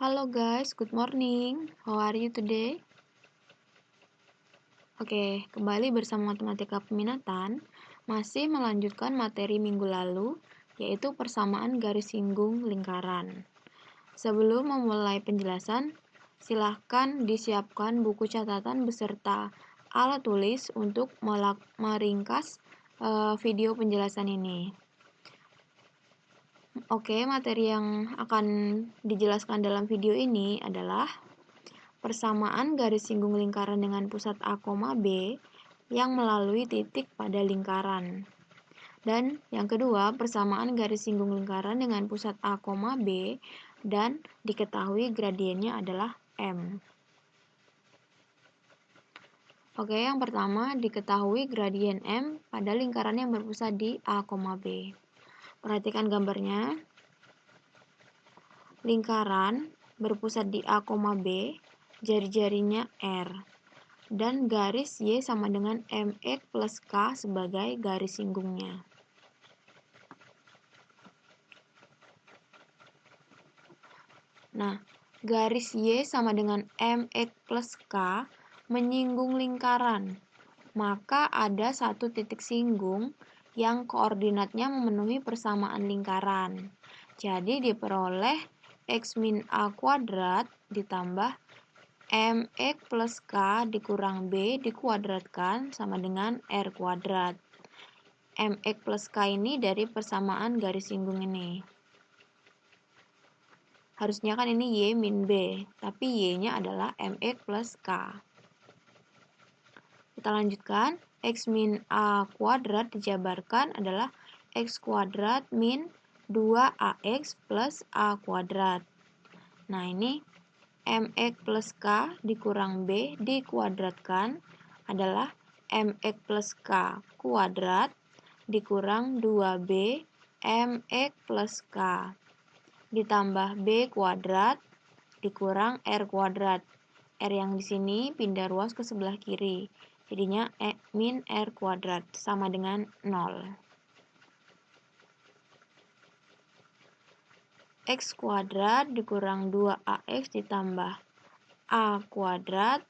Halo guys, good morning. How are you today? Oke, kembali bersama Matematika Peminatan, masih melanjutkan materi minggu lalu, yaitu persamaan garis singgung lingkaran. Sebelum memulai penjelasan, silahkan disiapkan buku catatan beserta alat tulis untuk meringkas video penjelasan ini. Oke, materi yang akan dijelaskan dalam video ini adalah persamaan garis singgung lingkaran dengan pusat A, B yang melalui titik pada lingkaran. Dan yang kedua, persamaan garis singgung lingkaran dengan pusat A, B dan diketahui gradiennya adalah M. Oke, yang pertama diketahui gradien M pada lingkaran yang berpusat di A, B. Perhatikan gambarnya. Lingkaran berpusat di A, B, jari-jarinya R. Dan garis Y sama dengan MX plus K sebagai garis singgungnya. Nah, garis Y sama dengan MX plus K menyinggung lingkaran. Maka ada satu titik singgung yang koordinatnya memenuhi persamaan lingkaran. Jadi diperoleh X min A kuadrat ditambah MX plus K dikurang B dikuadratkan sama dengan R kuadrat. MX plus K ini dari persamaan garis singgung ini. Harusnya kan ini Y min B, tapi Y-nya adalah MX plus K. Kita lanjutkan, X min A kuadrat dijabarkan adalah X kuadrat min 2AX plus A kuadrat. Nah, ini MX plus K dikurang B dikuadratkan adalah MX plus K kuadrat dikurang 2B MX plus K ditambah B kuadrat dikurang R kuadrat. R yang di sini pindah ruas ke sebelah kiri. Jadinya min R kuadrat sama dengan 0. X kuadrat dikurang 2AX ditambah A kuadrat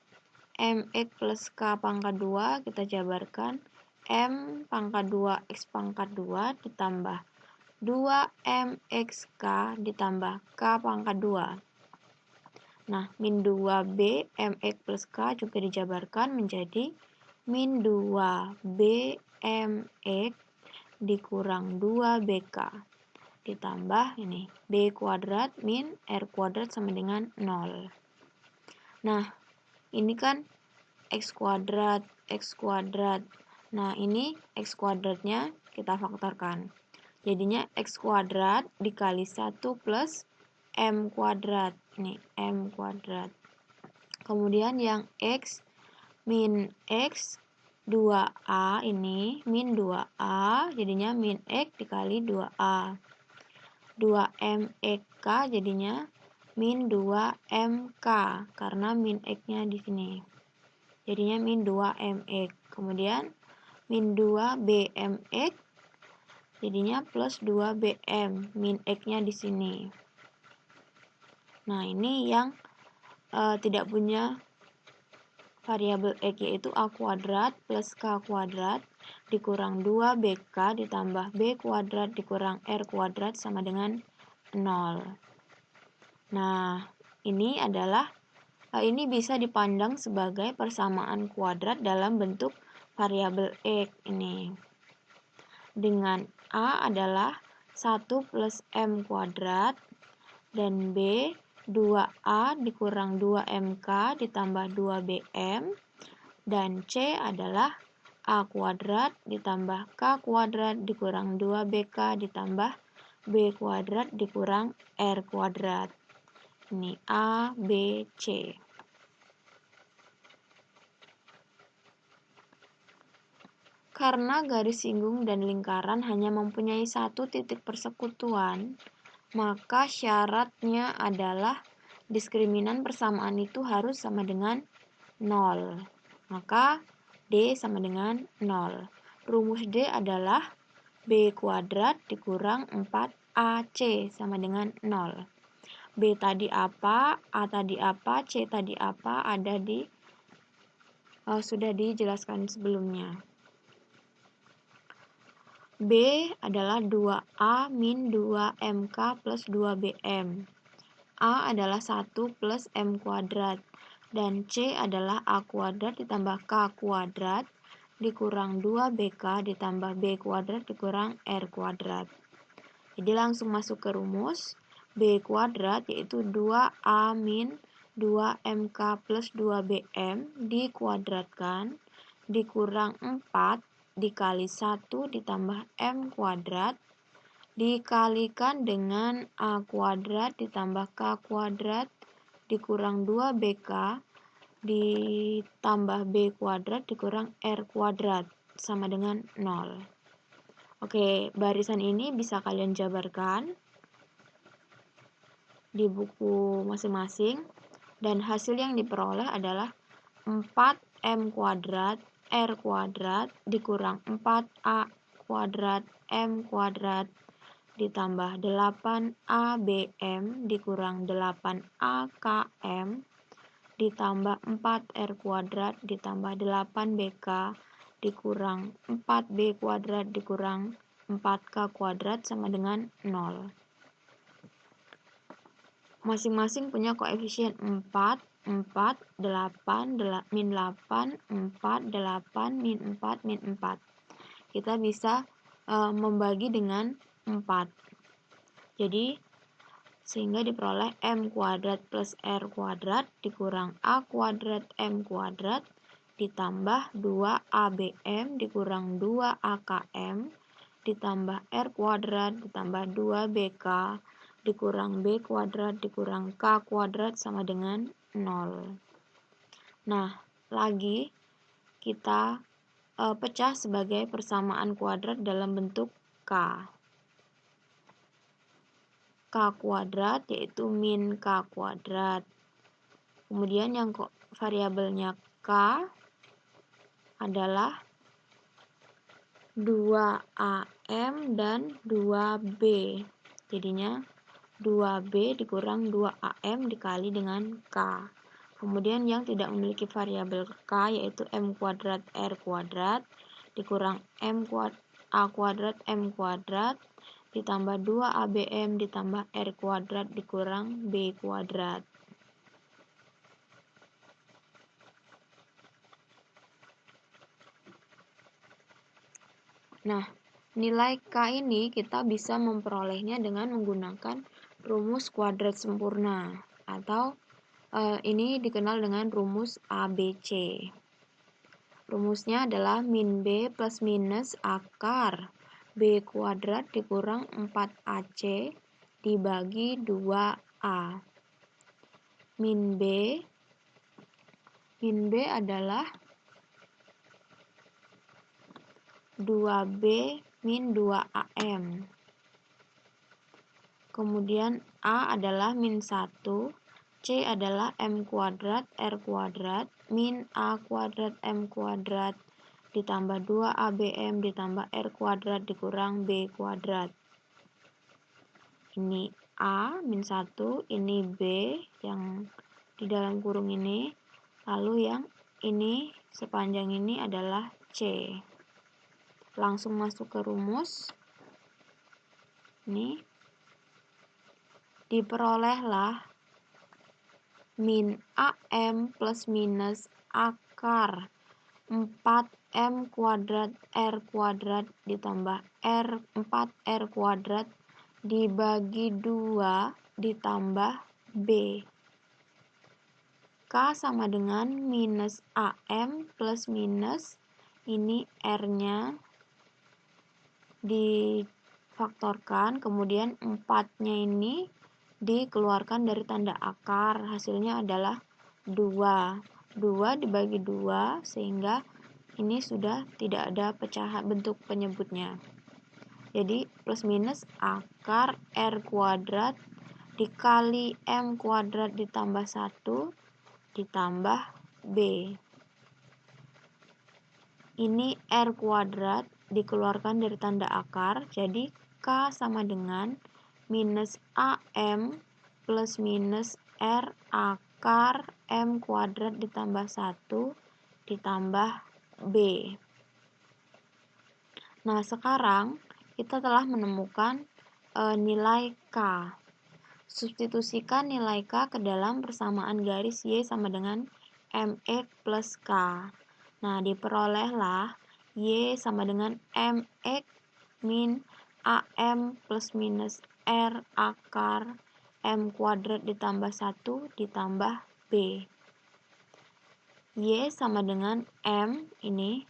MX plus K pangkat 2 kita jabarkan M pangkat 2 X pangkat 2 ditambah 2MXK ditambah K pangkat 2. Nah, min 2B MX plus K juga dijabarkan menjadi min 2B MX dikurang 2BK ditambah ini B kuadrat min R kuadrat sama dengan 0. Nah, ini kan X kuadrat, X kuadrat. Nah, ini X kuadratnya kita faktorkan. Jadinya X kuadrat dikali 1 plus M kuadrat. Ini M kuadrat. Kemudian yang X min X 2A ini min 2A jadinya min X dikali 2A. 2MXK jadinya min 2MK karena min X-nya di sini. Jadinya min 2MX. Kemudian min 2BMX jadinya plus 2BM. Min X-nya di sini. Nah, ini yang tidak punya variabel X yaitu A kuadrat plus K kuadrat dikurang 2BK ditambah B kuadrat dikurang R kuadrat sama dengan 0. Nah, ini bisa dipandang sebagai persamaan kuadrat dalam bentuk variabel X ini. Dengan A adalah 1 plus M kuadrat dan B 2A dikurang 2MK ditambah 2BM dan C adalah A kuadrat ditambah K kuadrat dikurang 2BK ditambah B kuadrat dikurang R kuadrat. Ini A, B, C. Karena garis singgung dan lingkaran hanya mempunyai satu titik persekutuan, maka syaratnya adalah diskriminan persamaan itu harus sama dengan 0. Maka D sama dengan 0. Rumus D adalah B kuadrat dikurang 4AC sama dengan 0. B tadi apa, A tadi apa, C tadi apa, ada di sudah dijelaskan sebelumnya. B adalah 2A min 2MK plus 2BM. A adalah 1 plus M kuadrat. Dan C adalah A kuadrat ditambah K kuadrat dikurang 2BK ditambah B kuadrat dikurang R kuadrat. Jadi langsung masuk ke rumus. B kuadrat yaitu 2A min 2MK plus 2BM dikuadratkan dikurang 4 dikali 1 ditambah M kuadrat dikalikan dengan A kuadrat ditambah K kuadrat dikurang 2BK ditambah B kuadrat dikurang R kuadrat sama dengan 0. Oke, barisan ini bisa kalian jabarkan di buku masing-masing dan hasil yang diperoleh adalah 4M kuadrat R kuadrat dikurang 4A kuadrat M kuadrat ditambah 8ABM dikurang 8AKM ditambah 4R kuadrat ditambah 8BK dikurang 4B kuadrat dikurang 4K kuadrat sama dengan 0. Masing-masing punya koefisien 4, 4, 8, min 8, 4, 8, min 4, min 4. Kita bisa membagi dengan 4. Jadi, sehingga diperoleh M kuadrat plus R kuadrat dikurang A kuadrat M kuadrat ditambah 2ABM dikurang 2AKM ditambah R kuadrat ditambah 2BK dikurang B kuadrat dikurang K kuadrat sama dengan 0. Nah, lagi kita pecah sebagai persamaan kuadrat dalam bentuk K. K kuadrat yaitu min K kuadrat. Kemudian yang variabelnya K adalah 2AM dan 2B. Jadinya 2B dikurang 2AM dikali dengan K. Kemudian yang tidak memiliki variabel K yaitu M kuadrat R kuadrat dikurang A kuadrat M kuadrat ditambah 2ABM ditambah R kuadrat dikurang B kuadrat. Nah, nilai K ini kita bisa memperolehnya dengan menggunakan rumus kuadrat sempurna atau ini dikenal dengan rumus ABC. Rumusnya adalah min B plus minus akar B kuadrat dikurang 4AC dibagi 2A. Min B adalah 2B min 2AM. Kemudian A adalah min 1, C adalah M kuadrat R kuadrat min A kuadrat M kuadrat ditambah 2ABM ditambah R kuadrat dikurang B kuadrat. Ini A min 1, ini B yang di dalam kurung ini, lalu yang ini sepanjang ini adalah C. Langsung masuk ke rumus. Ini diperolehlah min AM plus minus akar 4M kuadrat R kuadrat ditambah 4R kuadrat dibagi 2 ditambah B. K sama dengan minus AM plus minus, ini R-nya difaktorkan, kemudian 4-nya ini dikeluarkan dari tanda akar, hasilnya adalah 2. 2 dibagi 2 sehingga ini sudah tidak ada pecahan bentuk penyebutnya. Jadi plus minus akar R kuadrat dikali M kuadrat ditambah 1 ditambah B. Ini R kuadrat dikeluarkan dari tanda akar, jadi K sama dengan minus AM plus minus R akar M kuadrat ditambah 1 ditambah B. Nah, sekarang kita telah menemukan nilai K. Substitusikan nilai K ke dalam persamaan garis Y sama dengan MX plus K. Nah, diperolehlah Y sama dengan MX min AM plus minus R akar M kuadrat ditambah 1 ditambah B. Y sama dengan M, ini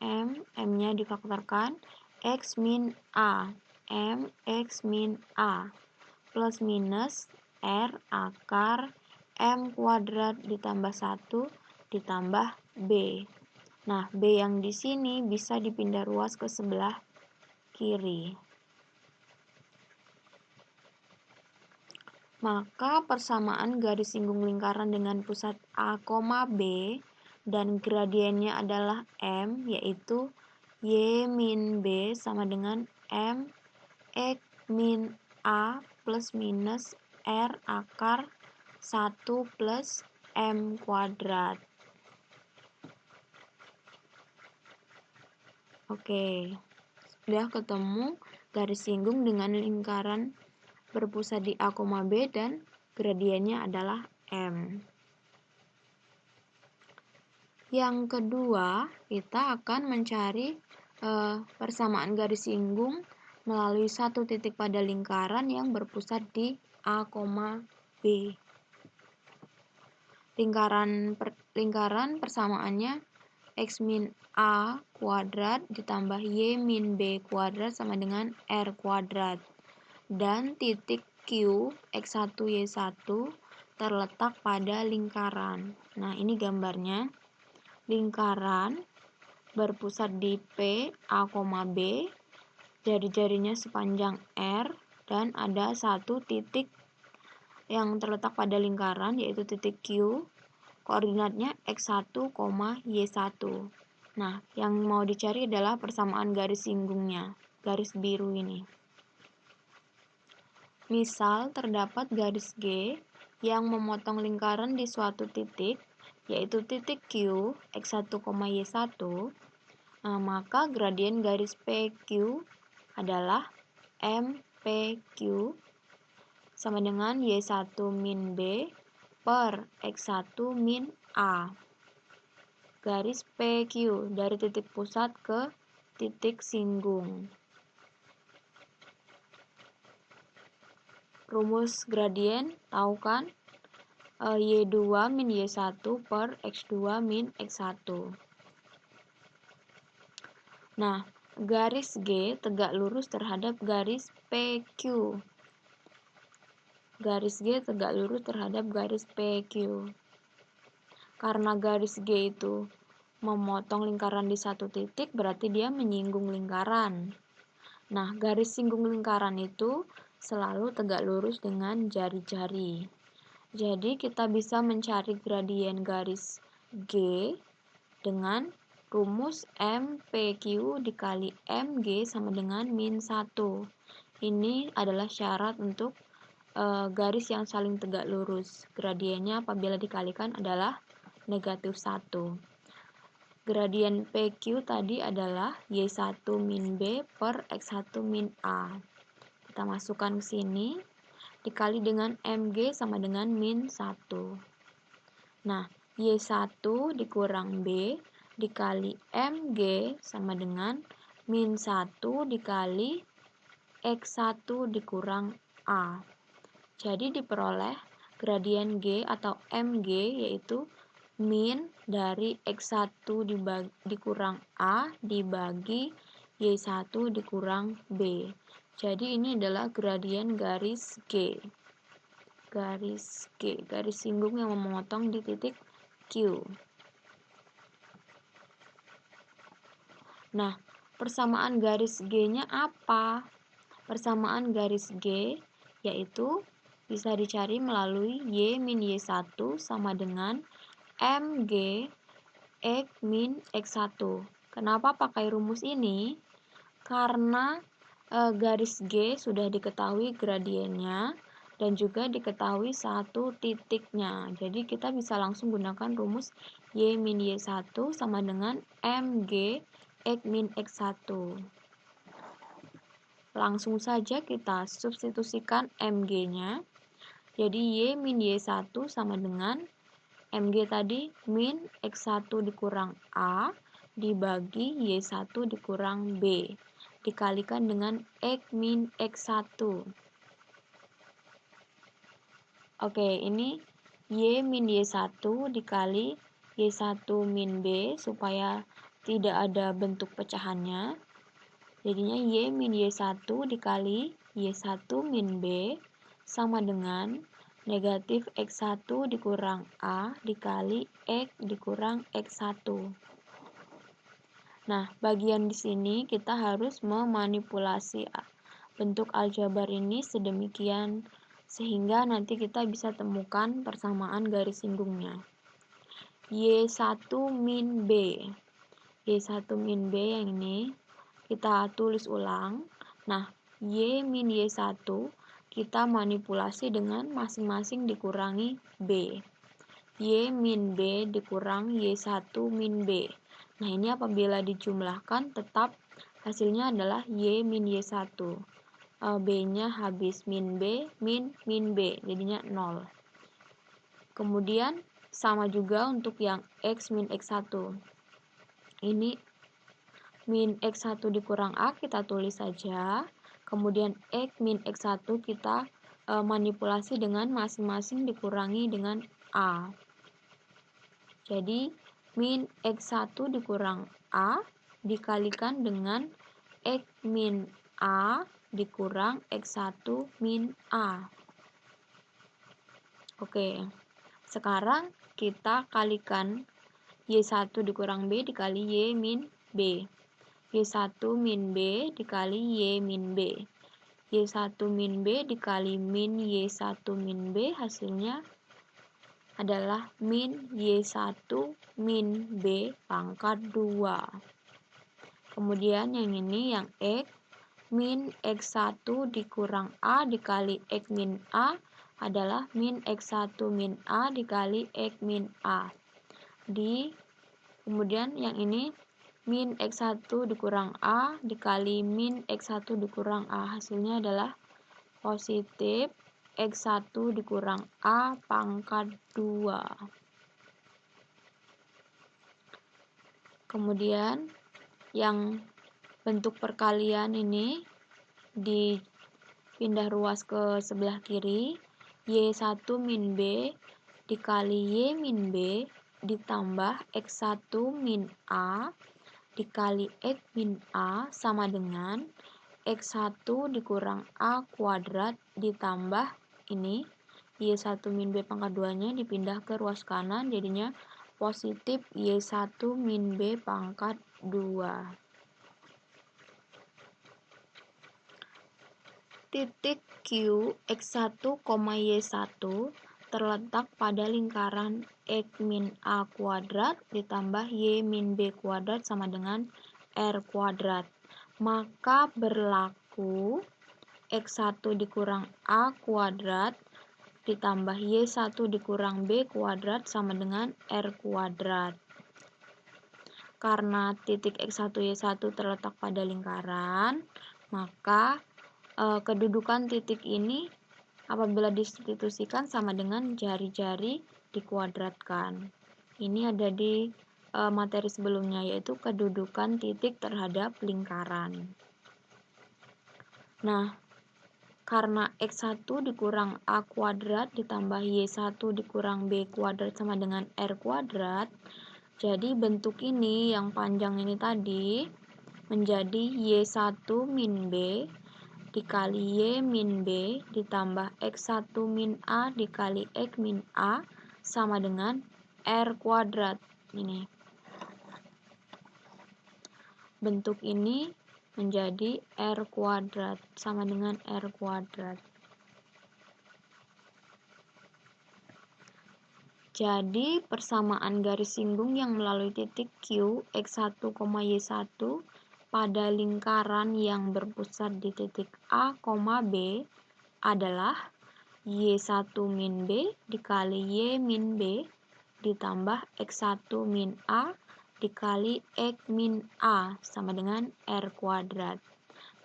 M-nya difaktorkan, X min A, M X min A, plus minus R akar M kuadrat ditambah 1 ditambah B. Nah, B yang di sini bisa dipindah ruas ke sebelah kiri. Maka persamaan garis singgung lingkaran dengan pusat A, B dan gradiennya adalah M, yaitu Y min B sama dengan M X min A plus minus R akar 1 plus M kuadrat. Oke, sudah ketemu garis singgung dengan lingkaran berpusat di A, B dan gradiennya adalah M. Yang kedua, kita akan mencari persamaan garis singgung melalui satu titik pada lingkaran yang berpusat di A, B. Lingkaran persamaannya X min A kuadrat ditambah Y min B kuadrat sama dengan R kuadrat. Dan titik Q X1 Y1 terletak pada lingkaran. Nah, ini gambarnya. Lingkaran berpusat di P, A, B, jari-jarinya sepanjang R, dan ada satu titik yang terletak pada lingkaran, yaitu titik Q, koordinatnya X1, Y1. Nah, yang mau dicari adalah persamaan garis singgungnya, garis biru ini. Misal, terdapat garis G yang memotong lingkaran di suatu titik, yaitu titik Q, X1, Y1, maka gradien garis PQ adalah MPQ sama dengan Y1 min B per X1 min A. Garis PQ dari titik pusat ke titik singgung. Rumus gradien, tahu kan? Y2 min Y1 per X2 min X1. Nah, garis G tegak lurus terhadap garis PQ. Garis G tegak lurus terhadap garis PQ. Karena garis G itu memotong lingkaran di satu titik, berarti dia menyinggung lingkaran. Nah, garis singgung lingkaran itu selalu tegak lurus dengan jari-jari. Jadi, kita bisa mencari gradien garis G dengan rumus MPQ dikali MG sama dengan min 1. Ini adalah syarat untuk garis yang saling tegak lurus. Gradiennya apabila dikalikan adalah negatif 1. Gradien PQ tadi adalah Y1 min B per X1 min A. Kita masukkan ke sini. Dikali dengan MG sama dengan min 1. Nah, Y1 dikurang B dikali MG sama dengan min 1 dikali X1 dikurang A. Jadi diperoleh gradien G atau MG yaitu min dari X1 dikurang A dibagi Y1 dikurang B. Jadi ini adalah gradien garis G. Garis G, garis singgung yang memotong di titik Q. Nah, persamaan garis G-nya apa? Persamaan garis G yaitu bisa dicari melalui Y min Y1 sama dengan MG X min X1. Kenapa pakai rumus ini? Karena garis G sudah diketahui gradiennya dan juga diketahui satu titiknya. Jadi kita bisa langsung gunakan rumus Y min Y1 sama dengan MG X min X1. Langsung saja kita substitusikan MG-nya. Jadi Y min Y1 sama dengan MG tadi min X1 dikurang A dibagi Y1 dikurang B dikalikan dengan X min X1. Oke, ini Y min Y1 dikali Y1 min B supaya tidak ada bentuk pecahannya. Jadinya Y min Y1 dikali Y1 min B sama dengan negatif X1 dikurang A dikali X dikurang X1. Nah, bagian di sini kita harus memanipulasi bentuk aljabar ini sedemikian sehingga nanti kita bisa temukan persamaan garis singgungnya. Y1 min B. Y1 min B yang ini kita tulis ulang. Nah, Y min Y1 kita manipulasi dengan masing-masing dikurangi B. Y min B dikurang Y1 min B. Nah, ini apabila dijumlahkan tetap hasilnya adalah Y min Y1. B-nya habis min B, min B, jadinya 0. Kemudian sama juga untuk yang X min X1. Ini min X1 dikurang A kita tulis saja. Kemudian X min X1 kita manipulasi dengan masing-masing dikurangi dengan A. Jadi min X1 dikurang A dikalikan dengan X min A dikurang X1 min A. Oke, sekarang kita kalikan Y1 dikurang B dikali Y min B. Y1 min B dikali Y min B. Y1 min B dikali min Y1 min B hasilnya adalah min Y1 min B pangkat 2. Kemudian yang ini yang X min X1 dikurang A dikali X min A adalah min X1 min A dikali X min A. Kemudian yang ini min X1 dikurang A dikali min X1 dikurang A. Hasilnya adalah positif X1 dikurang A pangkat 2. Kemudian yang bentuk perkalian ini dipindah ruas ke sebelah kiri. Y1 min B dikali Y min B ditambah X1 min A dikali X min A sama dengan X1 dikurang A kuadrat ditambah ini Y1 min B pangkat 2-nya dipindah ke ruas kanan jadinya positif Y1 min B pangkat 2. Titik Q X1, Y1 terletak pada lingkaran X min A kuadrat ditambah Y min B kuadrat sama dengan R kuadrat. Maka berlaku X1 dikurang A kuadrat ditambah Y1 dikurang B kuadrat sama dengan R kuadrat. Karena titik X1, Y1 terletak pada lingkaran, maka kedudukan titik ini apabila disubstitusikan sama dengan jari-jari dikuadratkan. Ini ada di materi sebelumnya, yaitu kedudukan titik terhadap lingkaran. Nah, karena X1 dikurang A kuadrat ditambah Y1 dikurang B kuadrat sama dengan R kuadrat, jadi bentuk ini yang panjang ini tadi menjadi Y1 min B dikali Y min B ditambah X1 min A dikali X min A sama dengan R kuadrat. Ini bentuk ini menjadi R kuadrat sama dengan R kuadrat. Jadi persamaan garis singgung yang melalui titik Q X1, Y1 pada lingkaran yang berpusat di titik A, B adalah Y1 min B dikali Y min B ditambah X1 min A dikali X min A sama dengan R kuadrat.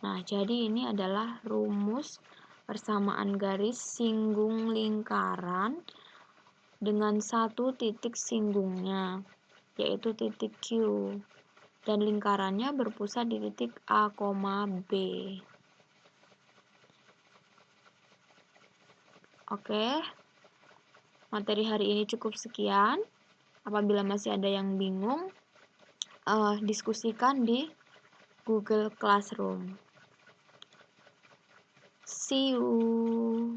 Nah, jadi ini adalah rumus persamaan garis singgung lingkaran dengan satu titik singgungnya, yaitu titik Q. Dan lingkarannya berpusat di titik A, B. Oke, materi hari ini cukup sekian. Apabila masih ada yang bingung, diskusikan di Google Classroom. See you.